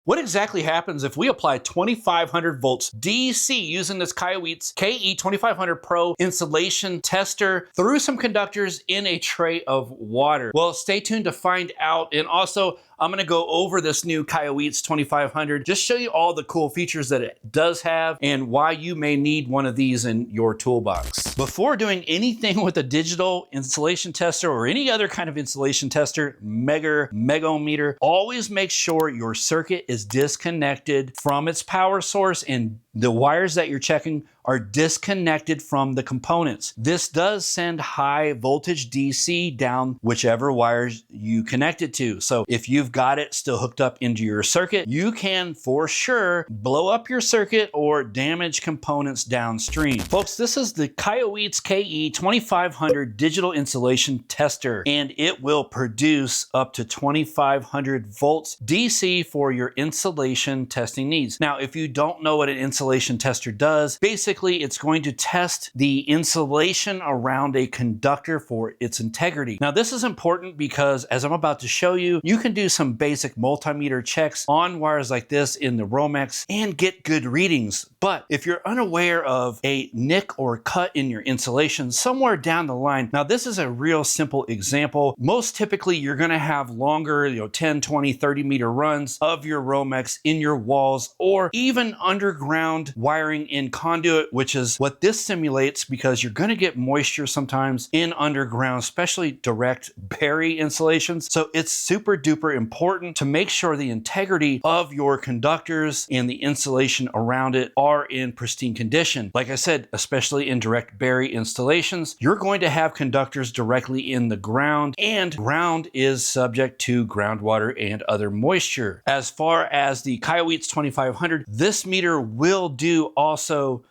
What exactly happens if we apply 2500 volts DC using this Kaiweets KE2500 Pro insulation tester through some conductors in a tray of water? Well, stay tuned to find out. And also, I'm going to go over this new Kaiweets 2500, just show you all the cool features that it does have and why you may need one of these in your toolbox. Before doing anything with a digital insulation tester or any other kind of insulation tester, Megger, megohmmeter, always make sure your circuit is disconnected from its power source and the wires that you're checking are disconnected from the components. This does send high voltage DC down whichever wires you connect it to. So if you've got it still hooked up into your circuit, you can for sure blow up your circuit or damage components downstream. Folks, this is the Kaiweets KE2500 digital insulation tester, and it will produce up to 2500 volts DC for your insulation testing needs. Now, if you don't know what an insulation tester does, basically it's going to test the insulation around a conductor for its integrity. Now, this is important because as I'm about to show you, you can do some basic multimeter checks on wires like this in the Romex and get good readings. But if you're unaware of a nick or cut in your insulation somewhere down the line, now this is a real simple example. Most typically you're going to have longer, 10, 20, 30 meter runs of your Romex in your walls or even underground wiring in conduit, which is what this simulates because you're going to get moisture sometimes in underground, especially direct bury installations. So it's super duper important to make sure the integrity of your conductors and the insulation around it are in pristine condition. Like I said, especially in direct bury installations, you're going to have conductors directly in the ground, and ground is subject to groundwater and other moisture. As far as the Kaiweets 2500, this meter will do also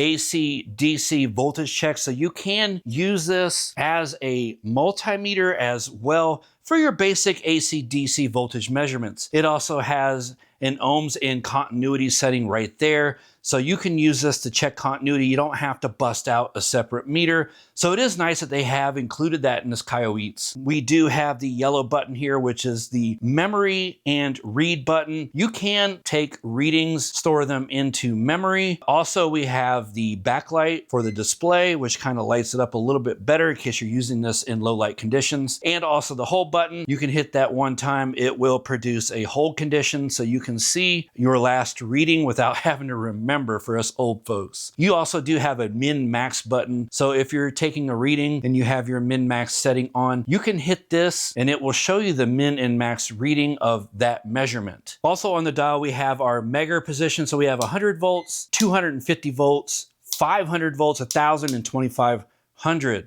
AC DC voltage checks, so you can use this as a multimeter as well for your basic AC DC voltage measurements. It also has an ohms and continuity setting right there, so you can use this to check continuity. You don't have to bust out a separate meter. So it is nice that they have included that in this Kaiweets. We do have the yellow button here, which is the memory and read button. You can take readings, store them into memory. Also, we have the backlight for the display, which kind of lights it up a little bit better in case you're using this in low light conditions. And also the hold button. You can hit that one time. It will produce a hold condition so you can see your last reading without having to remember for us old folks. You also do have a min-max button. So if you're taking a reading and you have your min-max setting on, you can hit this and it will show you the min and max reading of that measurement. Also on the dial, we have our Megger position. So we have 100 volts, 250 volts, 500 volts, 1000 and 2500.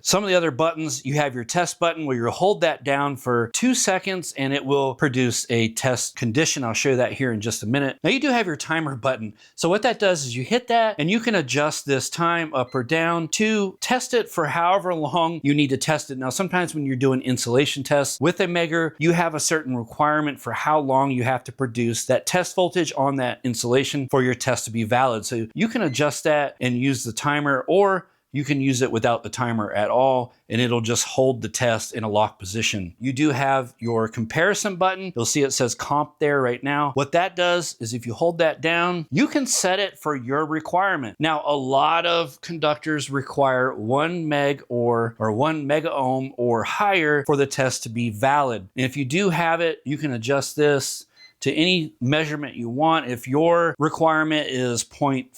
Some of the other buttons, you have your test button where you hold that down for 2 seconds and it will produce a test condition. I'll show you that here in just a minute. Now you do have your timer button. So what that does is you hit that and you can adjust this time up or down to test it for however long you need to test it. Now sometimes when you're doing insulation tests with a Megger, you have a certain requirement for how long you have to produce that test voltage on that insulation for your test to be valid. So you can adjust that and use the timer, or you can use it without the timer at all, and it'll just hold the test in a locked position. You do have your comparison button. You'll see it says comp there right now. What that does is if you hold that down, you can set it for your requirement. Now, a lot of conductors require 1 meg or 1 mega ohm or higher for the test to be valid. And if you do have it, you can adjust this to any measurement you want. If your requirement is 0.5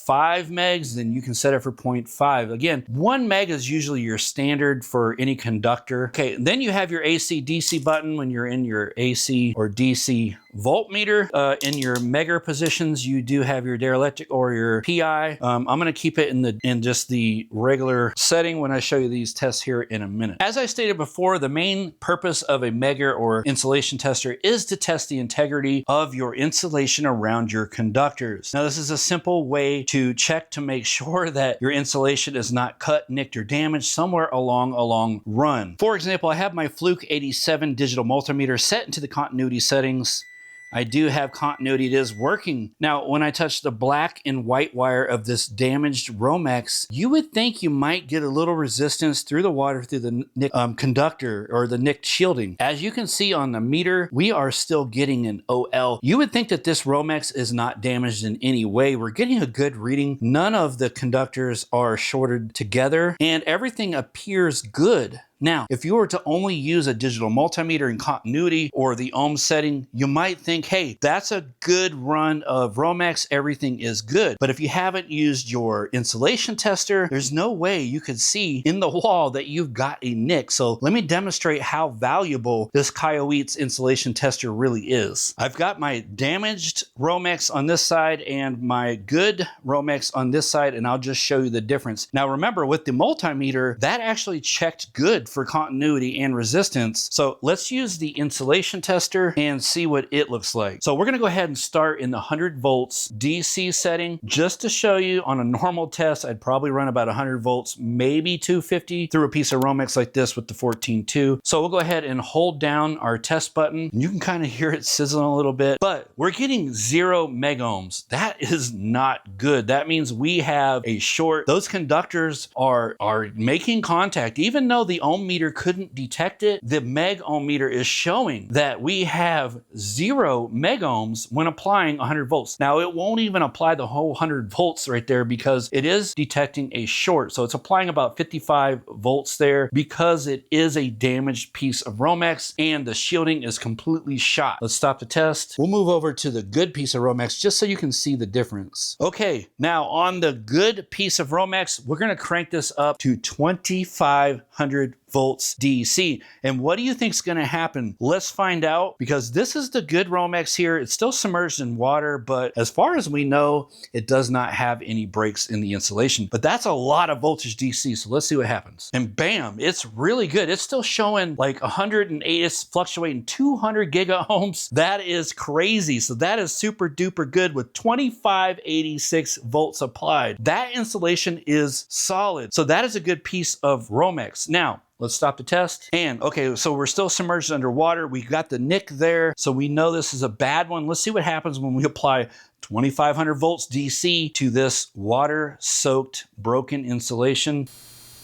megs, then you can set it for 0.5. Again, 1 meg is usually your standard for any conductor. Okay, then you have your AC DC button when you're in your AC or DC voltmeter. In your Megger positions, you do have your dielectric or your PI. I'm gonna keep it in just the regular setting when I show you these tests here in a minute. As I stated before, the main purpose of a Megger or insulation tester is to test the integrity of your insulation around your conductors. Now, this is a simple way to check to make sure that your insulation is not cut, nicked, or damaged somewhere along a long run. For example, I have my Fluke 87 digital multimeter set into the continuity settings. I do have continuity. It is working. Now, when I touch the black and white wire of this damaged Romex, you would think you might get a little resistance through the water through the nicked conductor or the nicked shielding. As you can see on the meter, we are still getting an OL. You would think that this Romex is not damaged in any way. We're getting a good reading. None of the conductors are shorted together and everything appears good. Now, if you were to only use a digital multimeter in continuity or the ohm setting, you might think, hey, that's a good run of Romex, everything is good. But if you haven't used your insulation tester, there's no way you could see in the wall that you've got a nick. So let me demonstrate how valuable this Kaiweets insulation tester really is. I've got my damaged Romex on this side and my good Romex on this side, and I'll just show you the difference. Now remember, with the multimeter, that actually checked good for continuity and resistance. So let's use the insulation tester and see what it looks like. So we're going to go ahead and start in the 100 volts DC setting. Just to show you, on a normal test, I'd probably run about 100 volts, maybe 250 through a piece of Romex like this with the 14.2. So we'll go ahead and hold down our test button. You can kind of hear it sizzling a little bit, but we're getting 0 megohms. That is not good. That means we have a short. Those conductors are making contact. Even though the ohm meter couldn't detect it, the megohmmeter is showing that we have 0 megohms when applying 100 volts. Now, it won't even apply the whole 100 volts right there because it is detecting a short. So it's applying about 55 volts there because it is a damaged piece of Romex and the shielding is completely shot. Let's stop the test. We'll move over to the good piece of Romex just so you can see the difference. Okay, now on the good piece of Romex, we're gonna crank this up to 2500 volts DC. And what do you think is going to happen? Let's find out, because this is the good Romex here. It's still submerged in water, but as far as we know, it does not have any breaks in the insulation. But that's a lot of voltage DC, so let's see what happens. And bam, it's really good. It's still showing like 108, it's fluctuating 200 gigaohms. That is crazy. So that is super duper good with 2586 volts applied. That insulation is solid. So that is a good piece of Romex. Now, let's stop the test. And okay, so we're still submerged underwater. We got the nick there, so we know this is a bad one. Let's see what happens when we apply 2500 volts DC to this water-soaked broken insulation.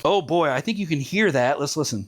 Oh boy, I think you can hear that. Let's listen.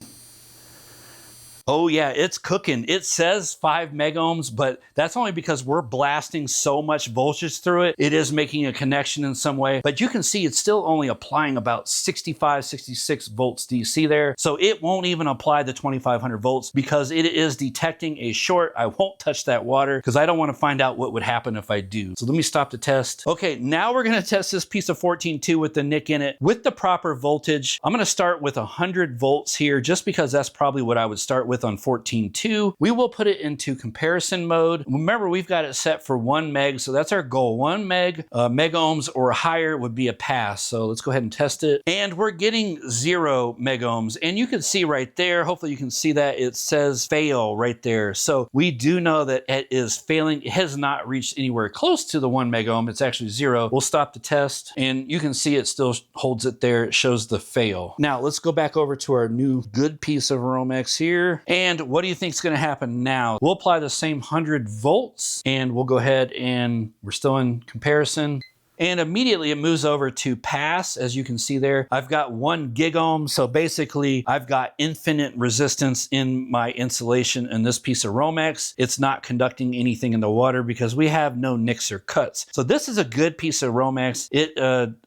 Oh yeah, it's cooking. It says 5 megohms, but that's only because we're blasting so much voltage through it. It is making a connection in some way, but you can see it's still only applying about 65, 66 volts DC there. So it won't even apply the 2500 volts because it is detecting a short. I won't touch that water because I don't want to find out what would happen if I do. So let me stop the test. Okay, now we're going to test this piece of 14.2 with the nick in it with the proper voltage. I'm going to start with 100 volts here just because that's probably what I would start with on 14.2. We will put it into comparison mode. Remember, we've got it set for 1 meg, so that's our goal. 1 megohms or higher would be a pass. So let's go ahead and test it. And we're getting 0 megohms. And you can see right there, hopefully you can see that it says fail right there. So we do know that it is failing. It has not reached anywhere close to the 1 megohm. It's actually 0. We'll stop the test and you can see it still holds it there. It shows the fail. Now let's go back over to our new good piece of Romex here. And what do you think is going to happen now? We'll apply the same 100 volts and we'll go ahead and we're still in comparison. And immediately it moves over to pass. As you can see there, I've got 1 gigohm. So basically I've got infinite resistance in my insulation in this piece of Romex. It's not conducting anything in the water because we have no nicks or cuts. So this is a good piece of Romex. It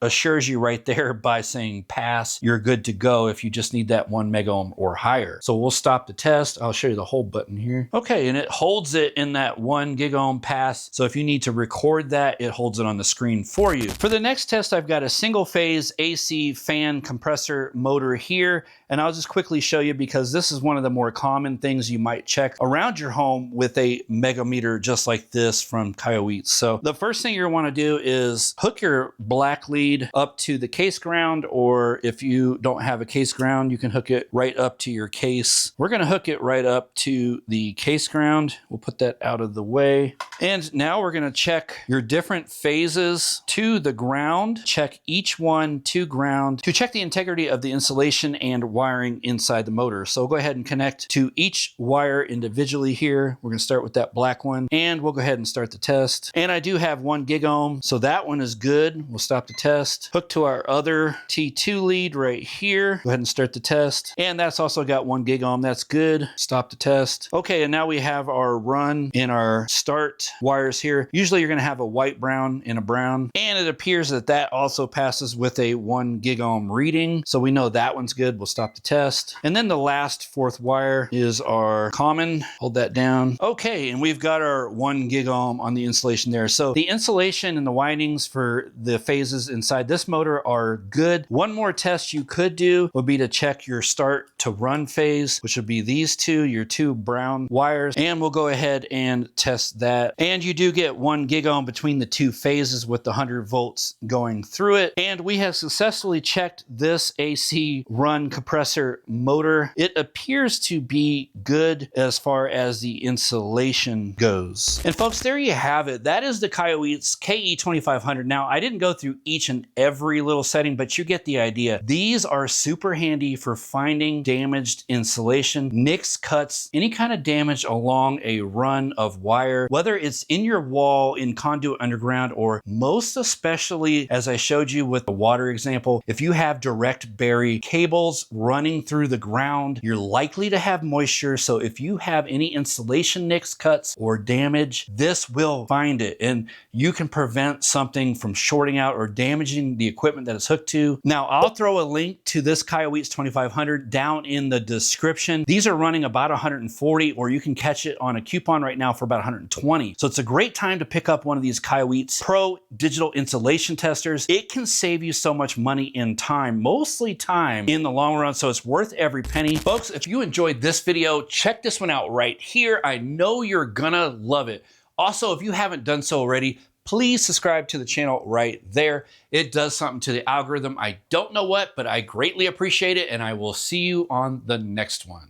assures you right there by saying pass, you're good to go if you just need that 1 megohm or higher. So we'll stop the test. I'll show you the whole button here. Okay, and it holds it in that 1 gigohm pass. So if you need to record that, it holds it on the screen for you. For the next test, I've got a single phase AC fan compressor motor here, and I'll just quickly show you because this is one of the more common things you might check around your home with a megohmmeter just like this from Kaiweets. So the first thing you're want to do is hook your black lead up to the case ground, or if you don't have a case ground, you can hook it right up to your case. We're going to hook it right up to the case ground. We'll put that out of the way. And now we're going to check your different phases to the ground, check each one to ground to check the integrity of the insulation and wiring inside the motor. So we'll go ahead and connect to each wire individually here. We're gonna start with that black one, and we'll go ahead and start the test. And I do have 1 gig ohm, so that one is good. We'll stop the test. Hook to our other T2 lead right here. Go ahead and start the test. And that's also got 1 gig ohm. That's good. Stop the test. Okay, and now we have our run in our start wires here. Usually you're gonna have a white, brown, and a brown. And it appears that that also passes with a 1 gig ohm reading. So we know that one's good. We'll stop the test. And then the last 4th wire is our common. Hold that down. Okay, and we've got our 1 gig ohm on the insulation there. So the insulation and the windings for the phases inside this motor are good. One more test you could do would be to check your start to run phase, which would be these two, your 2 brown wires. And we'll go ahead and test that. And you do get 1 gig ohm between the 2 phases with the 100 volts going through it. And we have successfully checked this AC run compressor motor. It appears to be good as far as the insulation goes. And folks, there you have it. That is the Kaiweets KE2500. Now, I didn't go through each and every little setting, but you get the idea. These are super handy for finding damaged insulation, nicks, cuts, any kind of damage along a run of wire, whether it's in your wall, in conduit underground, or most especially, as I showed you with the water example, if you have direct bury cables running through the ground, you're likely to have moisture. So if you have any insulation nicks, cuts, or damage, this will find it, and you can prevent something from shorting out or damaging the equipment that it's hooked to. Now, I'll throw a link to this Kaiweets 2500 down in the description. These are running about 140, or you can catch it on a coupon right now for about 120. So it's a great time to pick up one of these Kaiweets Pro digital insulation testers. It can save you so much money and time, mostly time in the long run, so it's worth every penny. Folks, if you enjoyed this video, check this one out right here. I know you're gonna love it. Also, if you haven't done so already, please subscribe to the channel right there. It does something to the algorithm. I don't know what, but I greatly appreciate it, and I will see you on the next one.